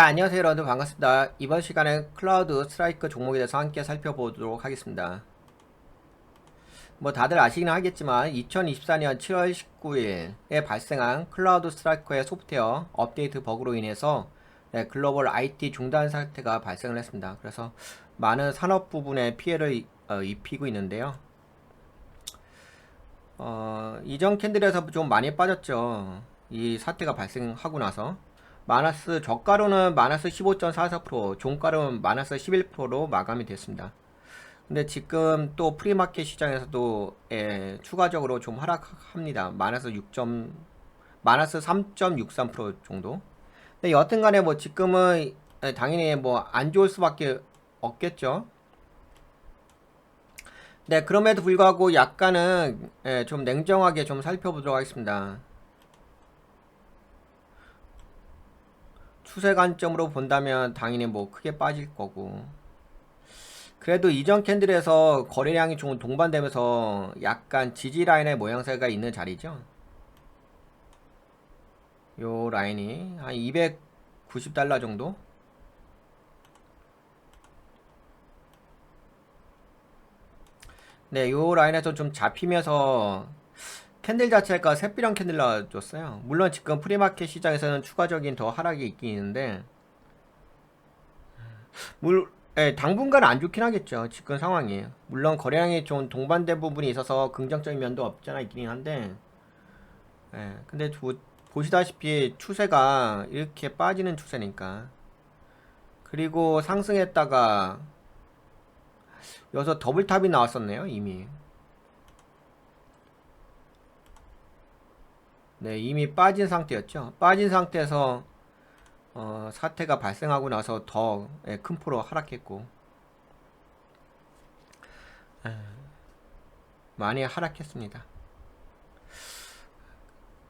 안녕하세요 여러분, 반갑습니다. 이번 시간에 클라우드 스트라이크 종목에 대해서 함께 살펴보도록 하겠습니다. 뭐 다들 아시긴 하겠지만 2024년 7월 19일에 발생한 클라우드 스트라이크의 소프트웨어 업데이트 버그로 인해서 글로벌 IT 중단 사태가 발생을 했습니다. 그래서 많은 산업 부분에 피해를 입히고 있는데요. 이전 캔들에서 좀 많이 빠졌죠. 이 사태가 발생하고 나서 마이너스 저가로는 마이너스 15.44%, 종가로는 마이너스 11%로 마감이 됐습니다. 근데 지금 또 프리마켓 시장에서도 추가적으로 좀 하락합니다. 마이너스 3.63% 정도. 근데 여튼간에 뭐 지금은 당연히 뭐 안 좋을 수밖에 없겠죠. 네, 그럼에도 불구하고 약간은 좀 냉정하게 좀 살펴보도록 하겠습니다. 추세 관점으로 본다면 당연히 뭐 크게 빠질 거고, 그래도 이전 캔들에서 거래량이 좀 동반되면서 약간 지지 라인의 모양새가 있는 자리죠. 요 라인이 한 290달러 정도. 네, 요 라인에서 좀 잡히면서 캔들 자체가 새비랑 캔들 나와줬어요. 물론 지금 프리마켓 시장에서는 추가적인 더 하락이 있긴 있는데, 당분간 안 좋긴 하겠죠. 지금 상황이. 물론 거래량이 좀 동반된 부분이 있어서 긍정적인 면도 없잖아 있긴 한데, 근데 보시다시피 추세가 이렇게 빠지는 추세니까. 그리고 상승했다가 여기서 더블탑이 나왔었네요, 이미. 네, 이미 빠진 상태였죠. 빠진 상태에서 사태가 발생하고 나서 더 큰 폭으로 하락했고, 많이 하락했습니다.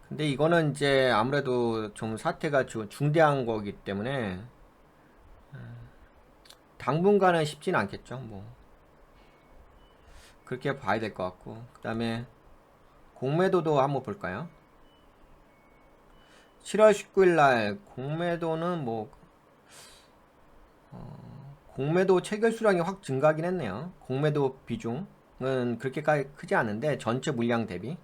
근데 이거는 이제 아무래도 좀 사태가 중대한 거기 때문에 당분간은 쉽진 않겠죠. 뭐 그렇게 봐야 될 것 같고, 그 다음에 공매도도 한번 볼까요? 7월 19일 날 공매도는 뭐 공매도 체결 수량이 확 증가하긴 했네요. 공매도 비중은 그렇게까지 크지 않은데 전체 물량 대비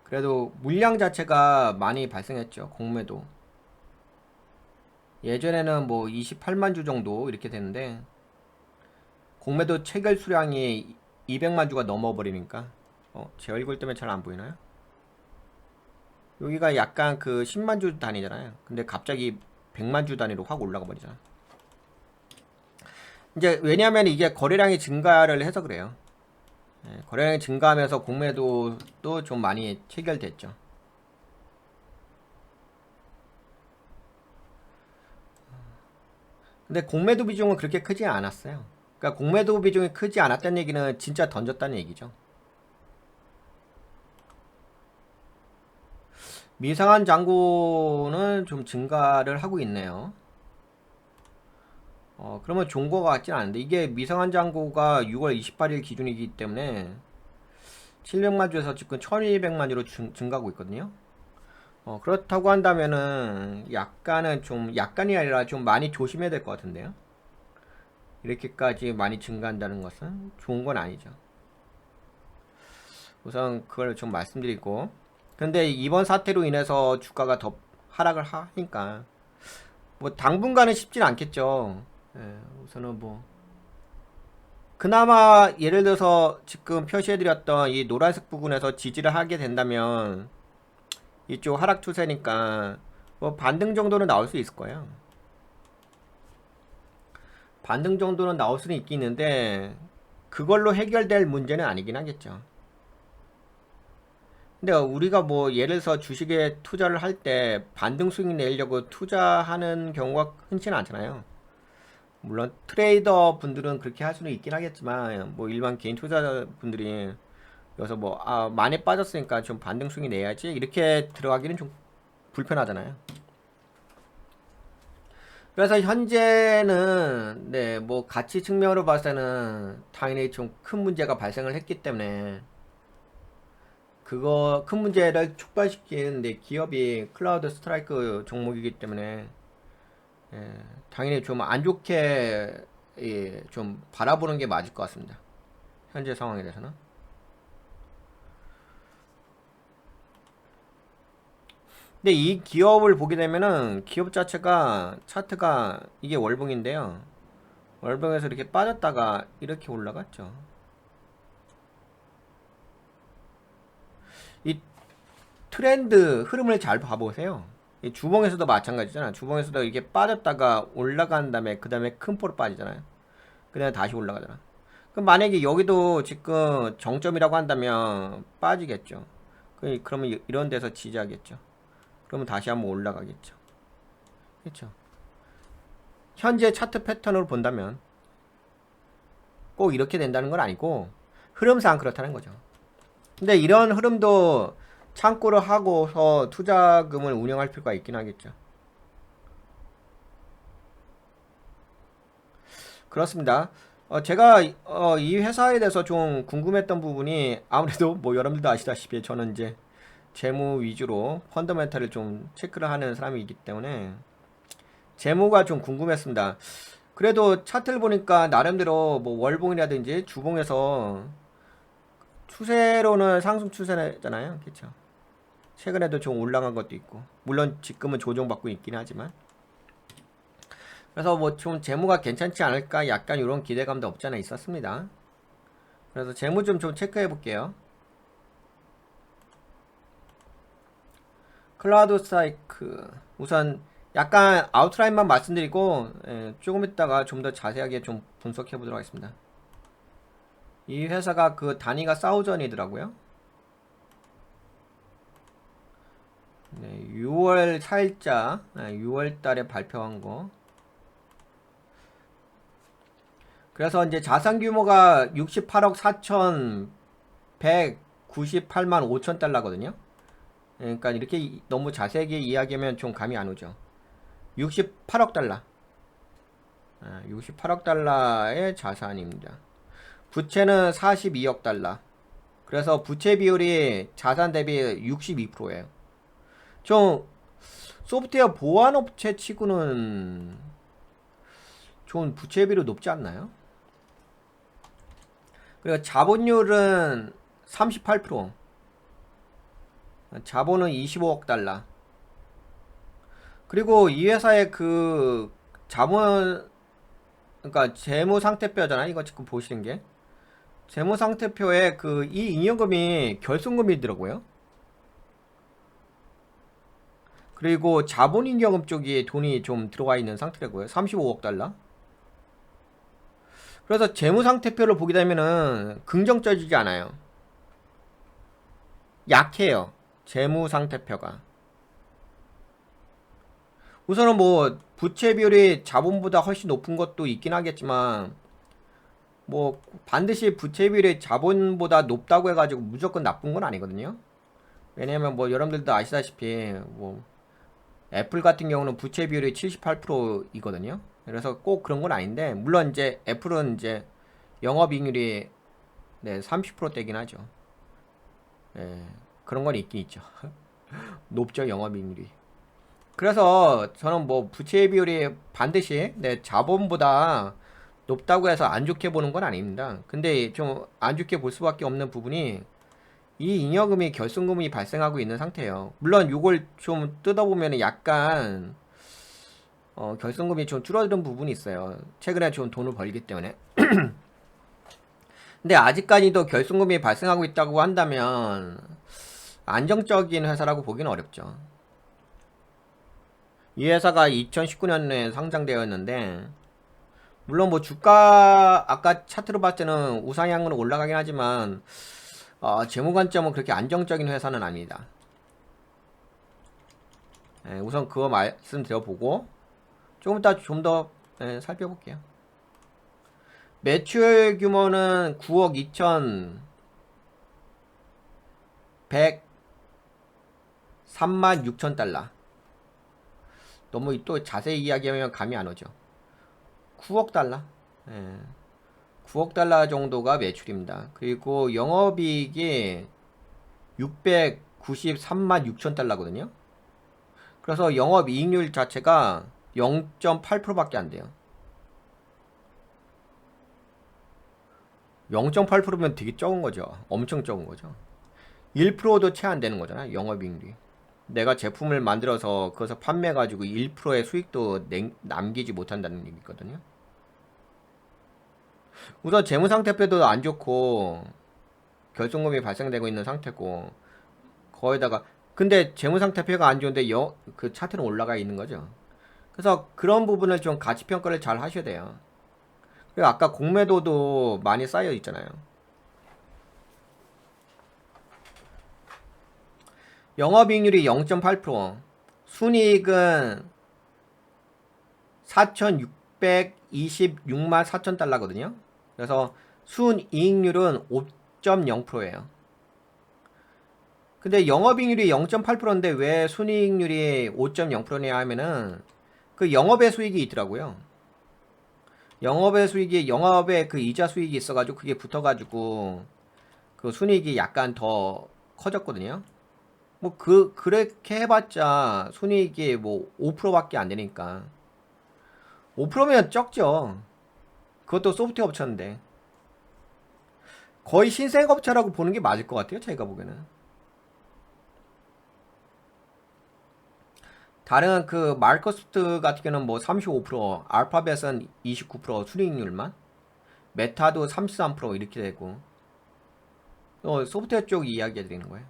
그래도 물량 자체가 많이 발생했죠. 공매도 예전에는 뭐 28만 주 정도 이렇게 되는데 공매도 체결 수량이 200만 주가 넘어버리니까 제 얼굴 때문에 잘 안 보이나요? 여기가 약간 그 10만 주 단위잖아요. 근데 갑자기 100만 주 단위로 확 올라가 버리잖아. 이제 왜냐하면 이게 거래량이 증가를 해서 그래요. 거래량이 증가하면서 공매도도 좀 많이 체결됐죠. 근데 공매도 비중은 그렇게 크지 않았어요. 그러니까 공매도 비중이 크지 않았다는 얘기는 진짜 던졌다는 얘기죠. 미상한 잔고는 좀 증가를 하고 있네요. 그러면 좋은 거 같진 않은데, 이게 미상한 잔고가 6월 28일 기준이기 때문에 700만 주에서 지금 1200만 주로 증가하고 있거든요. 그렇다고 한다면은 약간이 아니라 좀 많이 조심해야 될 것 같은데요. 이렇게까지 많이 증가한다는 것은 좋은 건 아니죠. 우선 그걸 좀 말씀드리고, 근데 이번 사태로 인해서 주가가 더 하락을 하니까 뭐 당분간은 쉽진 않겠죠. 우선은 뭐 그나마 예를 들어서 지금 표시해드렸던 이 노란색 부분에서 지지를 하게 된다면 이쪽 하락 추세니까 뭐 반등 정도는 나올 수 있을 거예요. 반등 정도는 나올 수는 있긴 있는데 그걸로 해결될 문제는 아니긴 하겠죠. 근데 우리가 뭐 예를 들어서 주식에 투자를 할 때 반등 수익 내려고 투자하는 경우가 흔치는 않잖아요. 물론 트레이더 분들은 그렇게 할 수는 있긴 하겠지만 뭐 일반 개인 투자자 분들이 여기서 뭐 많이 빠졌으니까 좀 반등 수익 내야지 이렇게 들어가기는 좀 불편하잖아요. 그래서 현재는 네 뭐 가치 측면으로 봤을 때는 당연히 좀 큰 문제가 발생을 했기 때문에 그거 큰 문제를 촉발시키는데 기업이 클라우드 스트라이크 종목이기 때문에 당연히 좀 안 좋게 좀 바라보는 게 맞을 것 같습니다. 현재 상황에 대해서는. 근데 이 기업을 보게 되면은 기업 자체가 차트가 이게 월봉인데요. 월봉에서 이렇게 빠졌다가 이렇게 올라갔죠. 이 트렌드 흐름을 잘 봐보세요. 이 주봉에서도 마찬가지잖아. 주봉에서도 이렇게 빠졌다가 올라간 다음에 그 다음에 큰 포로 빠지잖아요. 그 다음에 다시 올라가잖아. 그럼 만약에 여기도 지금 정점이라고 한다면 빠지겠죠. 그러면 이런 데서 지지하겠죠. 그러면 다시 한번 올라가겠죠. 그렇죠. 현재 차트 패턴으로 본다면 꼭 이렇게 된다는 건 아니고 흐름상 그렇다는 거죠. 근데 이런 흐름도 참고를 하고서 투자금을 운영할 필요가 있긴 하겠죠. 그렇습니다. 제가 이 회사에 대해서 좀 궁금했던 부분이 아무래도 뭐 여러분들도 아시다시피 저는 이제 재무 위주로 펀더멘탈을 좀 체크를 하는 사람이기 때문에 재무가 좀 궁금했습니다. 그래도 차트를 보니까 나름대로 뭐 월봉이라든지 주봉에서 추세로는 상승 추세잖아요. 그렇죠? 최근에도 좀 올라간 것도 있고 물론 지금은 조정받고 있긴 하지만 그래서 뭐 좀 재무가 괜찮지 않을까 약간 이런 기대감도 없지 않아 있었습니다. 그래서 재무 좀 체크해 볼게요. 클라우드 스트라이크 우선 약간 아웃라인만 말씀드리고 조금 있다가 좀 더 자세하게 좀 분석해 보도록 하겠습니다. 이 회사가 그 단위가 사우전이더라고요. 네, 6월 4일자 6월 달에 발표한 거. 그래서 이제 자산 규모가 68억 4,198만 5천 달러거든요. 그러니까 이렇게 너무 자세하게 이야기하면 좀 감이 안 오죠. 68억 달러. 68억 달러의 자산입니다. 부채는 42억 달러. 그래서 부채 비율이 자산 대비 62%예요. 좀 소프트웨어 보안업체 치고는 좀 부채 비율이 높지 않나요? 그리고 자본율은 38%. 자본은 25억 달러. 그리고 이 회사의 그 자본 그러니까 재무상태표잖아. 이거 지금 보시는 게 재무상태표에 그 이 잉여금이 결손금이더라고요. 그리고 자본잉여금 쪽에 돈이 좀 들어가 있는 상태라고요. 35억 달러. 그래서 재무상태표를 보게 되면은 긍정적이지 않아요. 약해요. 재무상태표가. 우선은 뭐 부채 비율이 자본보다 훨씬 높은 것도 있긴 하겠지만 뭐 반드시 부채 비율이 자본보다 높다고 해가지고 무조건 나쁜 건 아니거든요. 왜냐면 뭐 여러분들도 아시다시피 뭐 애플 같은 경우는 부채 비율이 78%이거든요. 그래서 꼭 그런 건 아닌데 물론 이제 애플은 이제 영업이익률이 30%대긴 하죠. 그런 건 있긴 있죠. 높죠 영업이익률이. 그래서 저는 뭐 부채 비율이 반드시 자본보다 높다고 해서 안 좋게 보는 건 아닙니다. 근데 좀 안 좋게 볼 수밖에 없는 부분이 이 잉여금이 결손금이 발생하고 있는 상태예요. 물론 이걸 좀 뜯어보면 약간 결손금이 좀 줄어드는 부분이 있어요. 최근에 좀 돈을 벌기 때문에. 근데 아직까지도 결손금이 발생하고 있다고 한다면 안정적인 회사라고 보기는 어렵죠. 이 회사가 2019년에 상장되었는데 물론 뭐 주가 아까 차트로 봤을 때는 우상향으로 올라가긴 하지만 재무 관점은 그렇게 안정적인 회사는 아닙니다. 우선 그거 말씀드려보고 조금 이따 좀 더 살펴볼게요. 매출 규모는 9억 2,103만 6천 달러. 너무 또 자세히 이야기하면 감이 안 오죠. 9억 달러. 9억 달러 정도가 매출입니다. 그리고 영업이익이 693만 6천 달러거든요. 그래서 영업이익률 자체가 0.8%밖에 안 돼요. 0.8%면 되게 적은 거죠. 엄청 적은 거죠. 1%도 채 안 되는 거잖아요. 영업이익률이. 내가 제품을 만들어서 그것을 판매해가지고 1%의 수익도 남기지 못한다는 얘기거든요. 우선 재무상태표도 안 좋고 결손금이 발생되고 있는 상태고 거기다가 근데 재무상태표가 안 좋은데 그 차트는 올라가 있는 거죠. 그래서 그런 부분을 좀 가치평가를 잘 하셔야 돼요. 그리고 아까 공매도도 많이 쌓여 있잖아요. 영업이익률이 0.8%, 순이익은 4,626만 4천 달러거든요. 그래서 순이익률은 5.0%예요. 근데 영업이익률이 0.8%인데 왜 순이익률이 5.0%냐 하면은 그 영업의 수익이 있더라고요. 영업의 그 이자 수익이 있어가지고 그게 붙어가지고 그 순이익이 약간 더 커졌거든요. 뭐 그렇게 해봤자 순이익이 뭐 5%밖에 안 되니까 5%면 적죠. 그것도 소프트웨어 업체인데 거의 신생업체라고 보는 게 맞을 것 같아요. 제가 보기에는. 다른 그 마이크로소프트 같은 경우는 뭐 35%, 알파벳은 29% 순이익률만, 메타도 33% 이렇게 되고 소프트웨어 쪽 이야기 해드리는 거예요.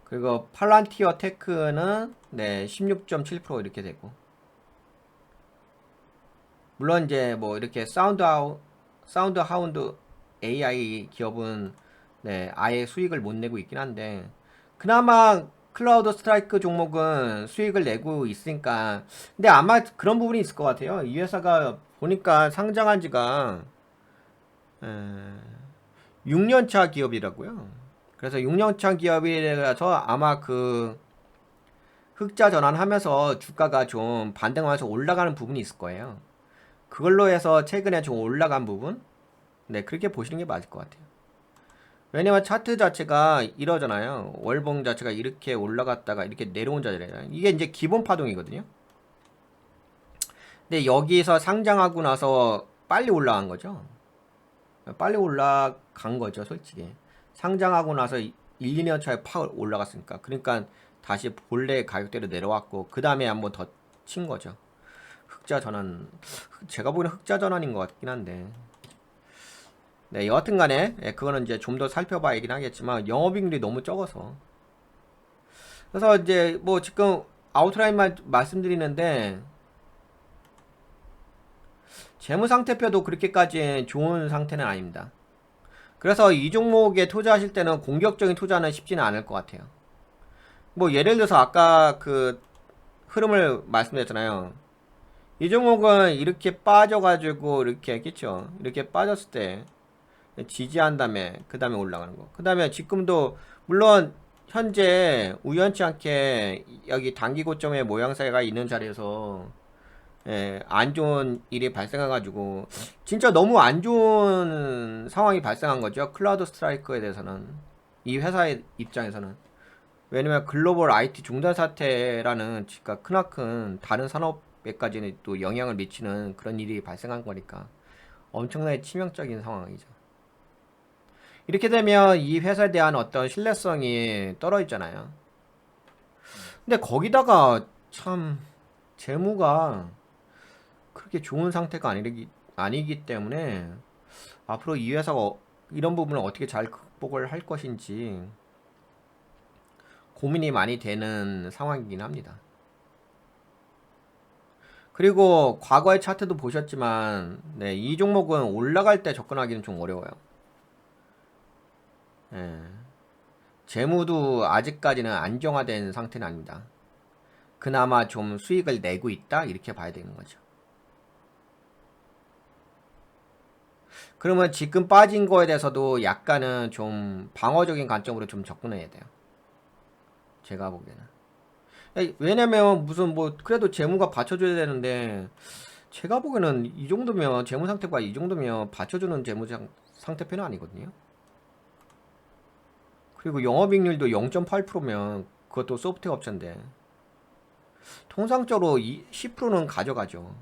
그리고 팔란티어 테크는 네 16.7% 이렇게 되고 물론 이제 뭐 이렇게 사운드 하운드 AI 기업은 네 아예 수익을 못 내고 있긴 한데 그나마 클라우드 스트라이크 종목은 수익을 내고 있으니까 근데 아마 그런 부분이 있을 것 같아요. 이 회사가 보니까 상장한 지가 6년차 기업이라고요. 그래서 6년차 기업이라서 아마 그 흑자 전환하면서 주가가 좀 반등하면서 올라가는 부분이 있을 거예요. 그걸로 해서 최근에 좀 올라간 부분? 네, 그렇게 보시는 게 맞을 것 같아요. 왜냐면 차트 자체가 이러잖아요. 월봉 자체가 이렇게 올라갔다가 이렇게 내려온 자리잖아요. 이게 이제 기본 파동이거든요. 근데 여기서 상장하고 나서 빨리 올라간 거죠. 빨리 올라간 거죠, 솔직히. 상장하고 나서 1, 2년 차에 팍 올라갔으니까. 그러니까 다시 본래 가격대로 내려왔고, 그 다음에 한번 더 친 거죠. 흑자 전환. 제가 보기에는 흑자 전환인 것 같긴 한데. 네, 여하튼 간에, 그거는 이제 좀 더 살펴봐야긴 하겠지만, 영업이익률이 너무 적어서. 그래서 이제 뭐 지금 아웃라인만 말씀드리는데, 재무상태표도 그렇게까지 좋은 상태는 아닙니다. 그래서 이 종목에 투자하실 때는 공격적인 투자는 쉽지는 않을 것 같아요. 뭐 예를 들어서 아까 그 흐름을 말씀드렸잖아요. 이 종목은 이렇게 빠져가지고 이렇게 했겠죠. 이렇게 빠졌을 때 지지한 다음에 그 다음에 올라가는 거. 그 다음에 지금도 물론 현재 우연치 않게 여기 단기 고점의 모양새가 있는 자리에서 안 좋은 일이 발생해가지고 진짜 너무 안 좋은 상황이 발생한 거죠. 클라우드 스트라이크에 대해서는 이 회사의 입장에서는 왜냐면 글로벌 IT 중단 사태라는 진짜 크나큰 다른 산업에까지는 또 영향을 미치는 그런 일이 발생한 거니까 엄청나게 치명적인 상황이죠. 이렇게 되면 이 회사에 대한 어떤 신뢰성이 떨어지잖아요. 근데 거기다가 참 재무가 그렇게 좋은 상태가 아니기 때문에 앞으로 이 회사가 이런 부분을 어떻게 잘 극복을 할 것인지 고민이 많이 되는 상황이긴 합니다. 그리고 과거의 차트도 보셨지만 네, 이 종목은 올라갈 때 접근하기는 좀 어려워요. 예, 재무도 아직까지는 안정화된 상태는 아닙니다. 그나마 좀 수익을 내고 있다 이렇게 봐야 되는 거죠. 그러면 지금 빠진 거에 대해서도 약간은 좀 방어적인 관점으로 좀 접근해야 돼요. 제가 보기에는. 왜냐면 무슨 뭐 그래도 재무가 받쳐줘야 되는데 제가 보기에는 이 정도면 재무 상태가 이 정도면 받쳐주는 상태표는 아니거든요. 그리고 영업이익률도 0.8%면 그것도 소프트웨어 업체인데 통상적으로 10%는 가져가죠.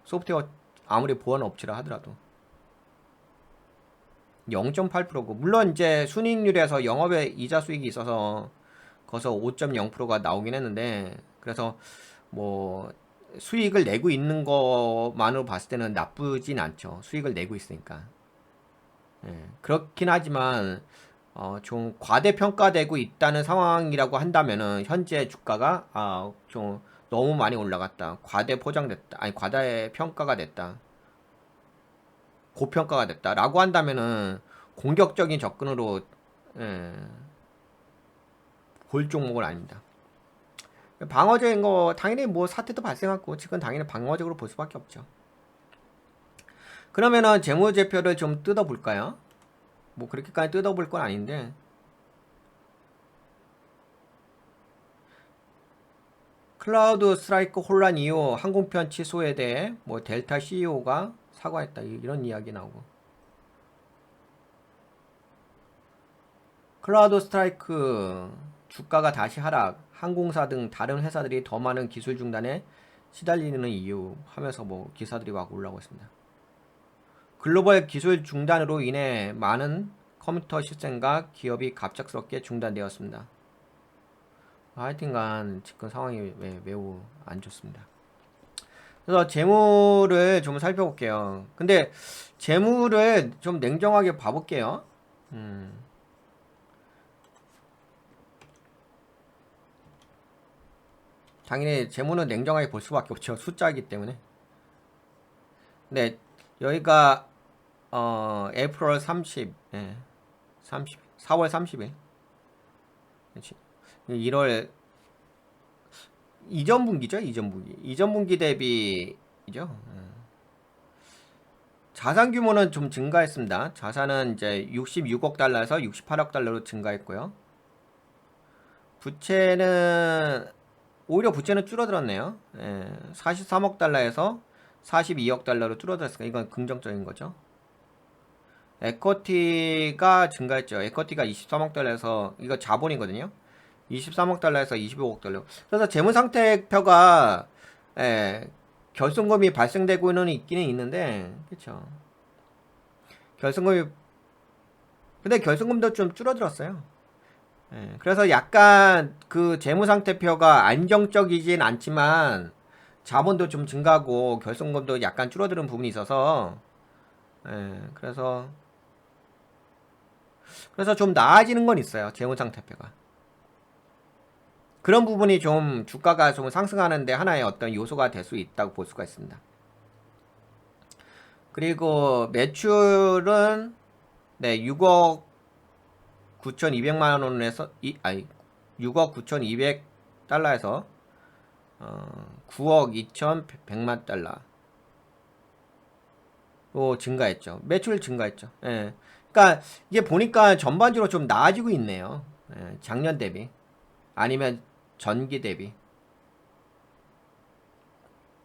소프트웨어 아무리 보안 업체라 하더라도 0.8%고 물론 이제 순이익률에서 영업의 이자 수익이 있어서 거기서 5.0%가 나오긴 했는데 그래서 뭐 수익을 내고 있는 것만으로 봤을 때는 나쁘진 않죠. 수익을 내고 있으니까. 예, 그렇긴 하지만 좀 과대평가되고 있다는 상황이라고 한다면은 현재 주가가 좀 너무 많이 올라갔다. 과대 포장됐다. 아니 과대 평가가 됐다. 고평가가 됐다. 라고 한다면은 공격적인 접근으로 예, 볼 종목은 아닙니다. 방어적인 거 당연히 뭐 사태도 발생했고 지금 당연히 방어적으로 볼 수밖에 없죠. 그러면은 재무제표를 좀 뜯어볼까요? 뭐 그렇게까지 뜯어볼 건 아닌데 클라우드 스트라이크 혼란 이후 항공편 취소에 대해 뭐 델타 CEO가 사과했다 이런 이야기 나오고 클라우드 스트라이크 주가가 다시 하락 항공사 등 다른 회사들이 더 많은 기술 중단에 시달리는 이유 하면서 뭐 기사들이 막 올라오고 있습니다. 글로벌 기술 중단으로 인해 많은 컴퓨터 시스템과 기업이 갑작스럽게 중단되었습니다. 하여튼간 지금 상황이 매우 안 좋습니다. 그래서 재무를 좀 살펴볼게요. 근데 재무를 좀 냉정하게 봐볼게요. 당연히 재무는 냉정하게 볼 수밖에 없죠. 숫자이기 때문에. 네, 여기가 애프릴 30, 예, 4월 30일. 그렇지. 1월 이전 분기죠, 이전 분기. 이전 분기 대비죠. 자산 규모는 좀 증가했습니다. 자산은 이제 66억 달러에서 68억 달러로 증가했고요. 부채는 오히려 부채는 줄어들었네요. 43억 달러에서 42억 달러로 줄어들었으니까 이건 긍정적인 거죠. 에쿼티가 증가했죠. 에쿼티가 23억 달러에서 이거 자본이거든요. 23억 달러에서 25억 달러. 그래서 재무상태표가 결손금이 발생되고는 있기는 있는데 그렇죠. 결손금이 근데 결손금도 좀 줄어들었어요. 그래서 약간 그 재무상태표가 안정적이진 않지만 자본도 좀 증가하고 결손금도 약간 줄어드는 부분이 있어서 그래서 좀 나아지는 건 있어요. 재무상태표가. 그런 부분이 좀 주가가 좀 상승하는데 하나의 어떤 요소가 될 수 있다고 볼 수가 있습니다. 그리고 매출은 6억 9,200만 원에서 6억 9,200 달러에서 9억 2,100만 달러로 증가했죠. 매출 증가했죠. 그러니까 이게 보니까 전반적으로 좀 나아지고 있네요. 작년 대비 아니면 전기 대비.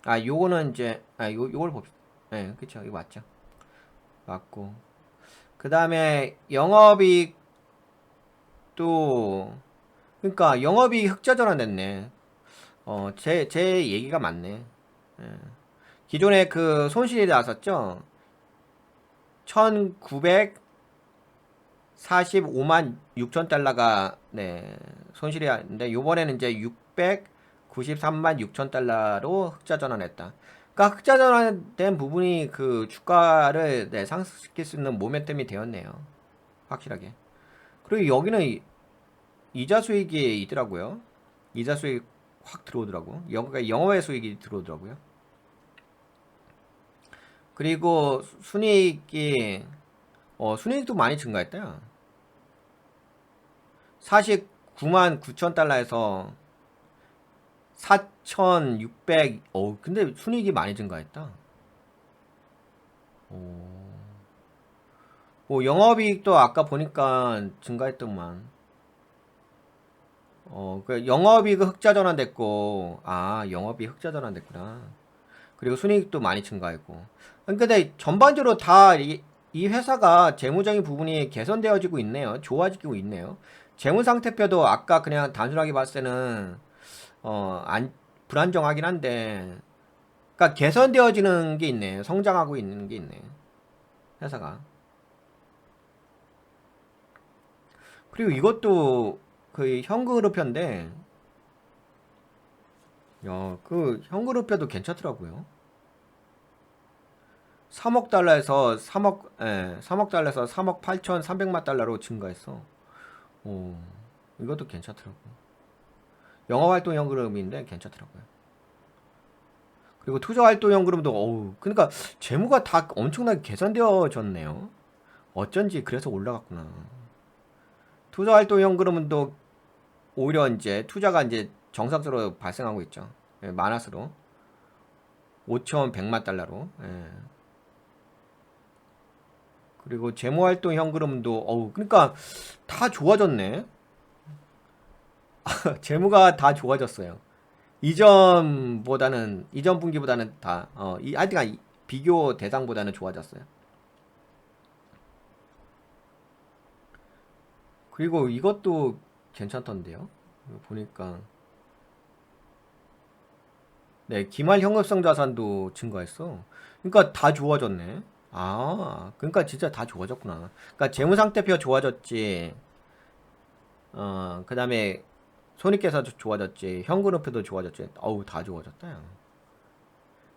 요거는 이제 요걸 봅시다. 그쵸. 이거 맞죠. 맞고. 그 다음에 영업이익도 그러니까 영업이익 흑자 전환됐네. 제 얘기가 맞네. 기존에 그 손실이 나왔었죠. 1945만 6천 달러가 손실이 났는데 요번에는 이제 693만 6천 달러로 흑자 전환했다. 그러니까 흑자 전환된 부분이 그 주가를 상승시킬 수 있는 모멘텀이 되었네요. 확실하게. 그리고 여기는 이자 수익이 있더라고요. 이자 수익 확 들어오더라고. 그러니까 영업외 수익이 들어오더라고요. 그리고 순이익이 순이익도 많이 증가했다. 49만 9천 달러에서 4,600 근데 순이익이 많이 증가했다. 영업이익도 아까 보니까 증가했더만. 그 영업이익 흑자 전환됐고 영업이익 흑자 전환됐구나. 그리고 순이익도 많이 증가했고. 근데 전반적으로 다 이 회사가 재무적인 부분이 개선되어지고 있네요. 좋아지고 있네요. 재무상태표도 아까 그냥 단순하게 봤을 때는 불안정하긴 한데, 그러니까 개선되어지는 게 있네. 성장하고 있는 게 있네. 회사가. 그리고 이것도 그 현그룹표인데, 야, 그 현그룹표도 괜찮더라고요. 3억 달러에서 3억 달러에서 3억 8,300만 달러로 증가했어. 오, 이것도 괜찮더라고. 영업활동 현금인데 괜찮더라고요. 그리고 투자활동 현금도 어우, 그러니까 재무가 다 엄청나게 개선되어졌네요. 어쩐지 그래서 올라갔구나. 투자활동 현금도 오히려 이제 투자가 이제 정상적으로 발생하고 있죠. 예, 마이너스로 5,100만 달러로. 예. 그리고 재무활동 현금도 어우, 그러니까 다 좋아졌네. 재무가 다 좋아졌어요. 이전 분기보다는 하여튼 비교 대상보다는 좋아졌어요. 그리고 이것도 괜찮던데요. 이거 보니까 네, 기말 현금성 자산도 증가했어. 그러니까 다 좋아졌네. 아, 그러니까 진짜 다 좋아졌구나. 그러니까 재무 상태표 좋아졌지. 그다음에 손익계산도 좋아졌지. 현금흐표도 좋아졌지. 어우, 다 좋아졌다. 야.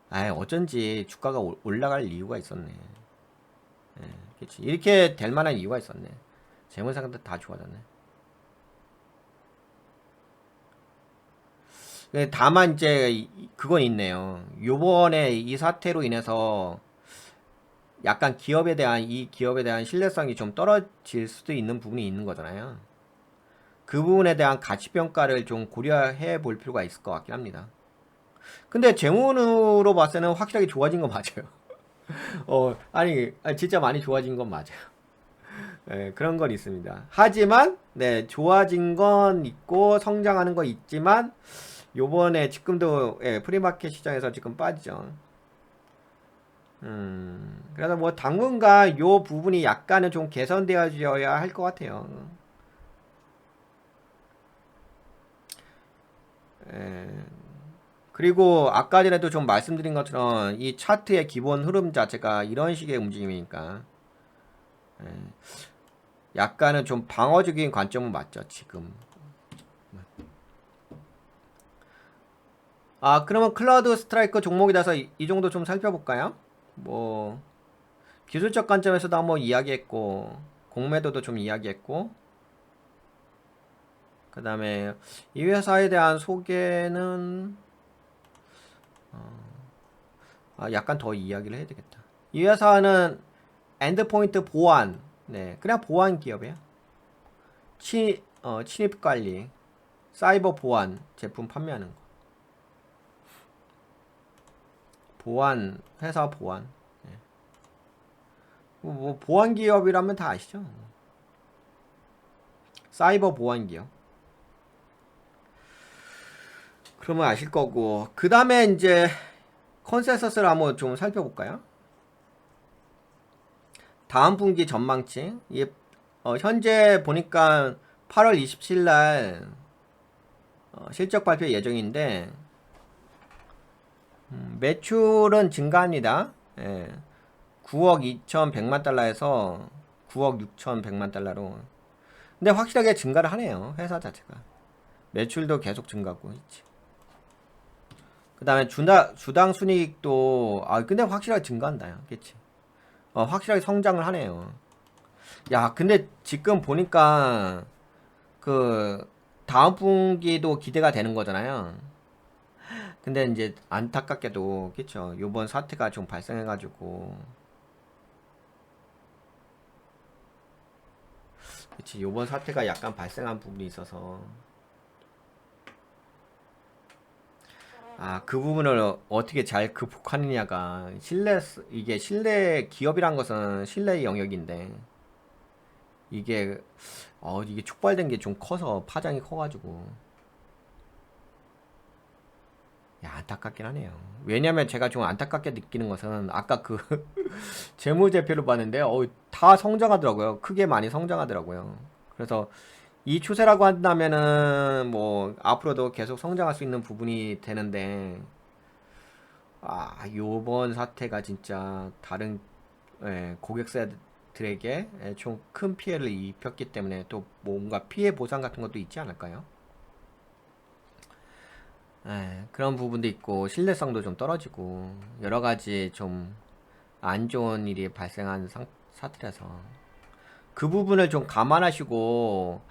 아, 어쩐지 주가가 올라갈 이유가 있었네. 예, 그치. 이렇게 될 만한 이유가 있었네. 재무 상태 다 좋아졌네. 다만 이제 그건 있네요. 요번에 이 사태로 인해서 약간 이 기업에 대한 신뢰성이 좀 떨어질 수도 있는 부분이 있는 거잖아요. 그 부분에 대한 가치 평가를 좀 고려해 볼 필요가 있을 것 같긴 합니다. 근데 재무로 봤을 때는 확실하게 좋아진 건 맞아요. 아니 진짜 많이 좋아진 건 맞아요. 네, 그런 건 있습니다. 하지만 네, 좋아진 건 있고 성장하는 거 있지만 요번에 지금도 프리마켓 시장에서 지금 빠지죠. 그래서 뭐 당분간 요 부분이 약간은 좀 개선되어져야 할 것 같아요. 에, 그리고 아까 전에도 좀 말씀드린 것처럼 이 차트의 기본 흐름 자체가 이런 식의 움직임이니까 에, 약간은 좀 방어적인 관점은 맞죠, 지금. 아, 그러면 클라우드 스트라이커 종목이라서 이 정도 좀 살펴볼까요? 뭐 기술적 관점에서도 한번 이야기했고 공매도도 좀 이야기했고 그 다음에 이 회사에 대한 소개는 약간 더 이야기를 해야 되겠다. 이 회사는 엔드포인트 보안, 네, 그냥 보안 기업이에요. 침입 관리, 사이버 보안 제품 판매하는 거. 보안, 회사 보안. 네. 뭐 보안 기업이라면 다 아시죠? 사이버 보안 기업. 그러면 아실 거고. 그 다음에 이제 컨센서스를 한번 좀 살펴볼까요? 다음 분기 전망치. 현재 보니까 8월 27일 날 실적 발표 예정인데 매출은 증가합니다. 예. 9억 2,100만 달러에서 9억 6,100만 달러로. 근데 확실하게 증가를 하네요. 회사 자체가. 매출도 계속 증가하고 있지. 그 다음에 주당 순이익도 근데 확실하게 증가한다. 그치? 확실하게 성장을 하네요. 야, 근데 지금 보니까 그 다음 분기도 기대가 되는 거잖아요. 근데 이제 안타깝게도 그쵸? 요번 사태가 좀 발생해가지고 그치? 요번 사태가 약간 발생한 부분이 있어서 그 부분을 어떻게 잘 극복하느냐가 이게 신뢰 기업이란 것은 신뢰의 영역인데 이게 이게 촉발된 게 좀 커서 파장이 커가지고 안타깝긴 하네요. 왜냐면 제가 좀 안타깝게 느끼는 것은 아까 그 재무제표를 봤는데 다 성장하더라고요. 크게 많이 성장하더라고요. 그래서 이 추세라고 한다면은 뭐 앞으로도 계속 성장할 수 있는 부분이 되는데 요번 사태가 진짜 다른 고객사들에게 좀 큰 피해를 입혔기 때문에 또 뭔가 피해 보상 같은 것도 있지 않을까요? 그런 부분도 있고 신뢰성도 좀 떨어지고 여러 가지 좀 안 좋은 일이 발생한 사태라서 그 부분을 좀 감안하시고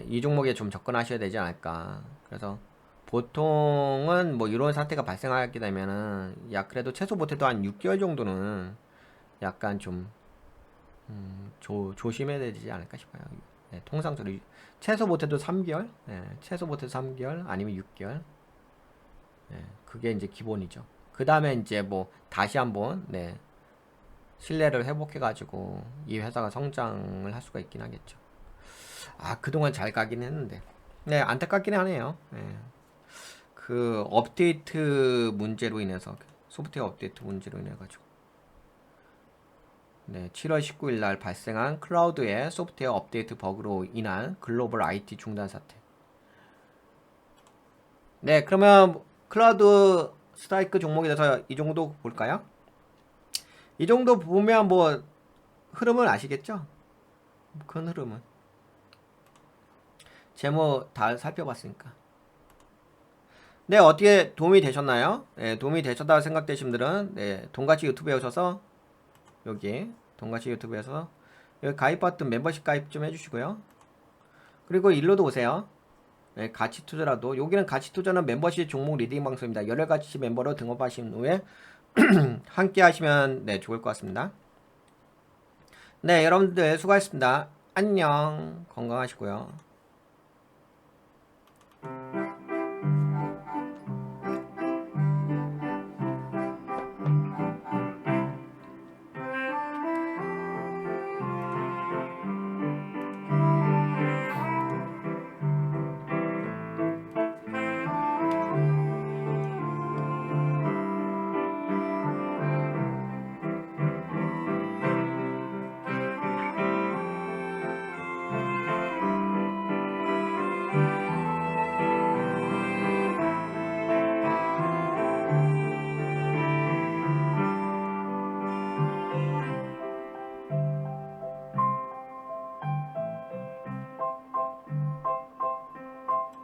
이 종목에 좀 접근하셔야 되지 않을까. 그래서 보통은 뭐 이런 사태가 발생하게 되면은 그래도 최소 못해도 한 6개월 정도는 약간 좀 조심해야 되지 않을까 싶어요. 통상적으로 최소 못해도 3개월, 최소 못해도 3개월 아니면 6개월, 그게 이제 기본이죠. 그 다음에 이제 뭐 다시 한번 신뢰를 회복해가지고 이 회사가 성장을 할 수가 있긴 하겠죠. 그동안 잘 가긴 했는데 안타깝긴 하네요. 그 업데이트 문제로 인해서 소프트웨어 업데이트 문제로 인해 가지고 7월 19일 날 발생한 클라우드의 소프트웨어 업데이트 버그로 인한 글로벌 IT 중단 사태. 그러면 클라우드 스트라이크 종목에 대해서 이 정도 볼까요? 이 정도 보면 뭐 흐름을 아시겠죠? 큰 흐름은 제목 다 살펴봤으니까. 어떻게 도움이 되셨나요? 도움이 되셨다고 생각되신 분들은 돈같이 유튜브에 오셔서 여기 돈같이 유튜브에서 여기 가입 버튼 멤버십 가입 좀 해주시고요. 그리고 일로도 오세요. 가치 투자라도 여기는 가치 투자는 멤버십 종목 리딩 방송입니다. 여러가치 멤버로 등록하신 후에 함께 하시면 좋을 것 같습니다. 여러분들 수고하셨습니다. 안녕. 건강하시고요.